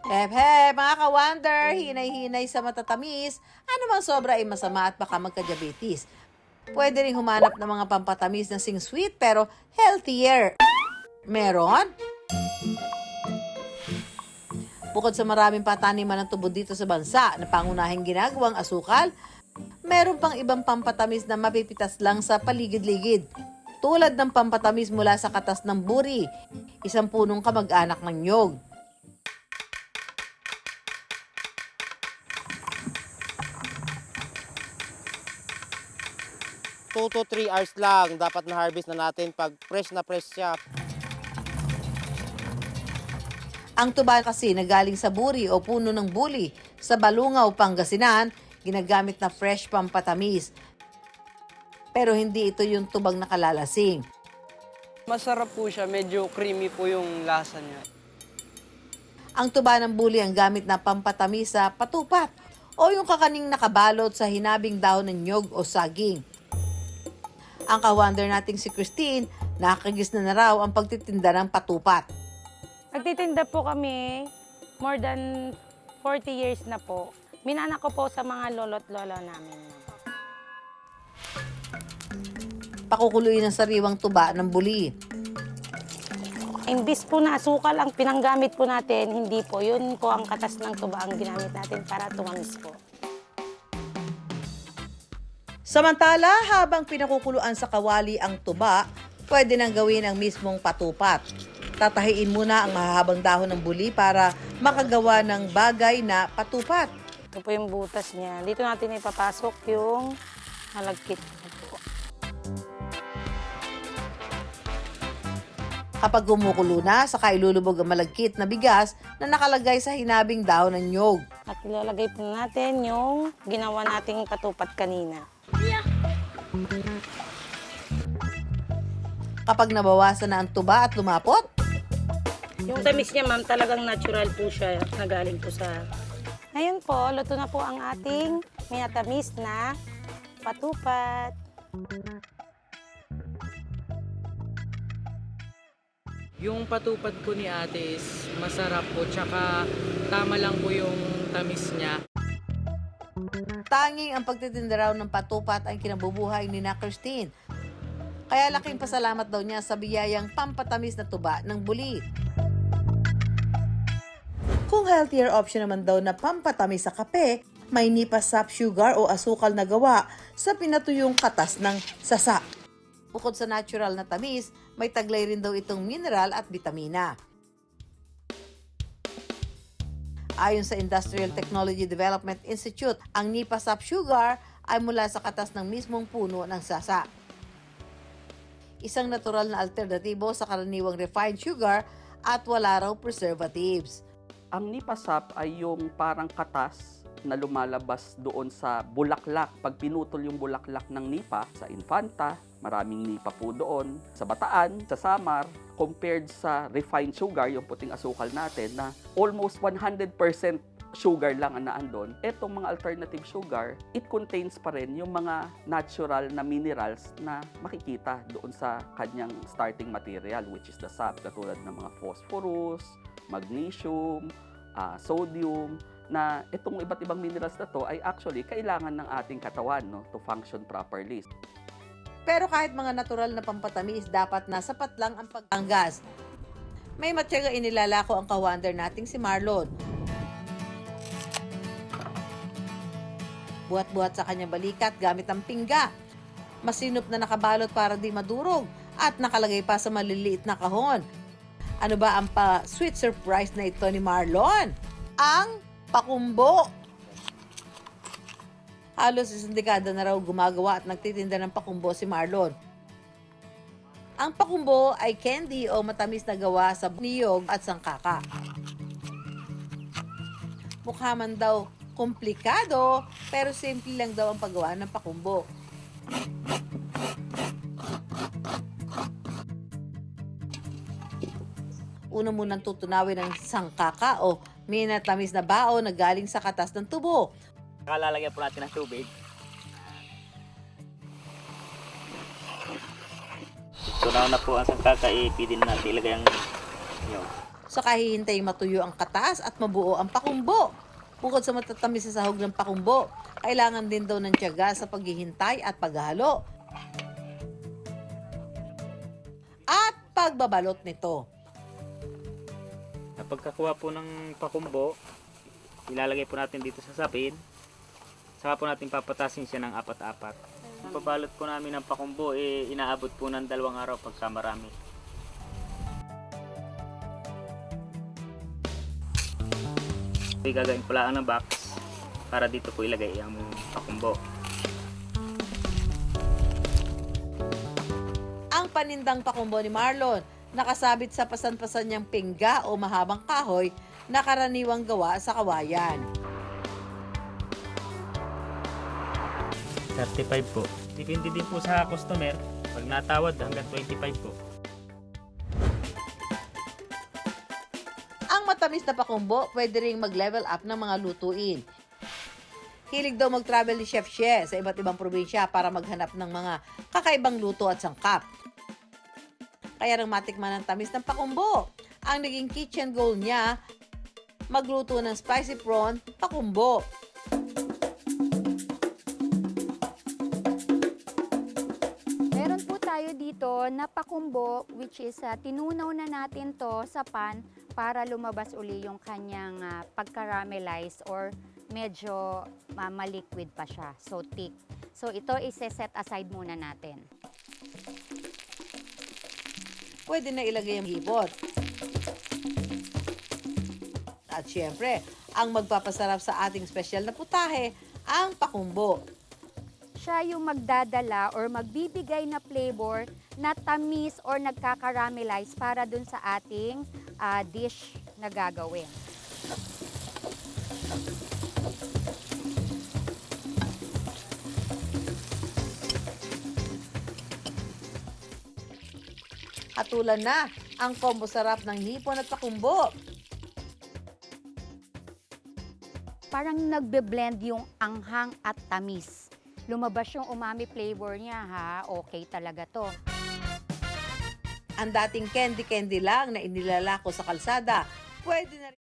Mga ka-wonder, hinay-hinay sa matatamis, ano mang sobra ay masama at baka magka-diabetes. Pwede rin humanap ng mga pampatamis na sing sweet pero healthier. Meron? Bukod sa maraming pataniman ng tubo dito sa bansa na pangunahing ginagawang asukal, meron pang ibang pampatamis na mapipitas lang sa paligid-ligid. Tulad ng pampatamis mula sa katas ng buri, isang punong kamag-anak ng nyog. 2 to 3 hours lang dapat na-harvest na natin pag fresh na fresh siya. Ang tuba kasi na galing sa buri o puno ng buli sa Balungaw, Pangasinan, ginagamit na fresh pampatamis. Pero hindi ito yung tubang nakalalasing. Masarap po siya, medyo creamy po yung lasa niya. Ang tuba ng buli ang gamit na pampatamis sa patupat o yung kakaning nakabalot sa hinabing dahon ng nyog o saging. Ang ka-wonder nating si Christine, nakakagis na raw ang pagtitinda ng patupat. Nagtitinda po kami more than 40 years na po. Minana ko po sa mga lolo't lolo namin. Pakukuluin ang sariwang tuba ng buli. Imbis po na asukal ang pinanggamit po natin, hindi po. Yun po ang katas ng tuba ang ginamit natin para tumamis po. Samantala, habang pinakukuluan sa kawali ang tuba, pwede nang gawin ang mismong patupat. Tatahiin muna ang mahahabang dahon ng buli para makagawa ng bagay na patupat. Ito po yung butas niya. Dito natin ipapasok yung halagkit po. Kapag gumukulo na, saka ilulubog ang malagkit na bigas na nakalagay sa hinabing dahon ng nyog. At ilalagay po natin yung ginawa nating patupat kanina. Kapag nabawasan na ang tuba at lumapot, Yung tamis niya, ma'am, talagang natural po siya na galing po sa... Ngayon po, luto na po ang ating minatamis na patupat. Yung patupat po ni ate is masarap po, tsaka tama lang po yung tamis niya. tanging ang pagtitinda raw ng patupat ang kinabubuhay ni na Christine. Kaya laking pasalamat daw niya sa biyayang pampatamis na tuba ng buli. Kung healthier option naman daw na pampatamis sa kape, may nipasap sugar o asukal na gawa sa pinatuyong katas ng sasa. Bukod sa natural na tamis, may taglay rin daw itong mineral at bitamina. Ayon sa Industrial Technology Development Institute, ang nipasap sugar ay mula sa katas ng mismong puno ng sasa. Isang natural na alternatibo sa karaniwang refined sugar at wala raw preservatives. Ang nipasap ay yung parang katas na lumalabas doon sa bulaklak. Pag pinutol yung bulaklak ng nipa, sa Infanta, maraming nipa po doon. Sa Bataan, sa Samar, compared sa refined sugar, yung puting asukal natin, na almost 100% sugar lang ang naandun. Etong mga alternative sugar, it contains pa rin yung mga natural na minerals na makikita doon sa kanyang starting material, which is the sap, katulad ng mga phosphorus, magnesium, sodium, na itong iba't ibang minerals na to ay actually kailangan ng ating katawan, no, to function properly. Pero kahit mga natural na pampatamis, dapat na sapat lang ang pagtanggas. May matyaga inilalako ang ka-wonder nating si Marlon. Buhat-buhat sa kanyang balikat gamit ang pingga. Masinop na nakabalot para di madurog at nakalagay pa sa maliliit na kahon. Ano ba ang pa-sweet surprise na ito ni Marlon? Ang pakumbo. Halos isang dekada na raw gumagawa at nagtitinda ng pakumbo si Marlon. Ang pakumbo ay candy o matamis na gawa sa niyog at sangkaka. Mukha man daw komplikado, pero simple lang daw ang paggawa ng pakumbo. Una munang tutunawin ang sangkaka o minatamis na bao na galing sa katas ng tubo. Nakalalagyan po natin ng tubig. Tunaw na po ang sangkaka, ipidin natin ilagay ang yun. Saka hihintaying matuyo ang katas at mabuo ang pakumbo. Bukod sa matatamis sa sahog ng pakumbo, kailangan din daw ng tiyaga sa paghihintay at paghalo. At pagbabalot nito. Pagkakuha po ng pakumbo, ilalagay po natin dito sa sapin. Saka po natin papatasin siya ng 4-4. Ang pabalot po namin ng pakumbo, inaabot po ng 2 araw pagka marami. Gagawin ko lang ng box para dito po ilagay ang pakumbo. Ang panindang pakumbo ni Marlon, nakasabit sa pasan-pasan niyang pingga o mahabang kahoy na karaniwang gawa sa kawayan. 35 po. Depende din po sa customer. Pag natawad, hanggang 25 po. Ang matamis na pakumbo, pwede ring mag-level up ng mga lutuin. Hilig daw mag-travel ni Chef She sa iba't ibang probinsya para maghanap ng mga kakaibang luto at sangkap. Kaya nang matikman ang tamis ng pakumbo, ang naging kitchen goal niya, magluto ng spicy prawn pakumbo. Meron po tayo dito na pakumbo, which is tinunaw na natin to sa pan para lumabas uli yung kanyang pagka-caramelize or medyo maliquid pa siya, so thick. So ito i-set aside muna natin. Pwede na ilagay ang hipot. At syempre, ang magpapasarap sa ating special na putahe, ang pakumbo. Siya yung magdadala or magbibigay na flavor na tamis or nagka-caramelize para dun sa ating dish na gagawin. Hatulan na ang combo sarap ng hipon at pakumbo. Parang nagbe-blend yung anghang at tamis. Lumabas yung umami flavor niya, ha? Okay talaga to. Ang dating candy-candy lang na inilalako sa kalsada, pwede na rin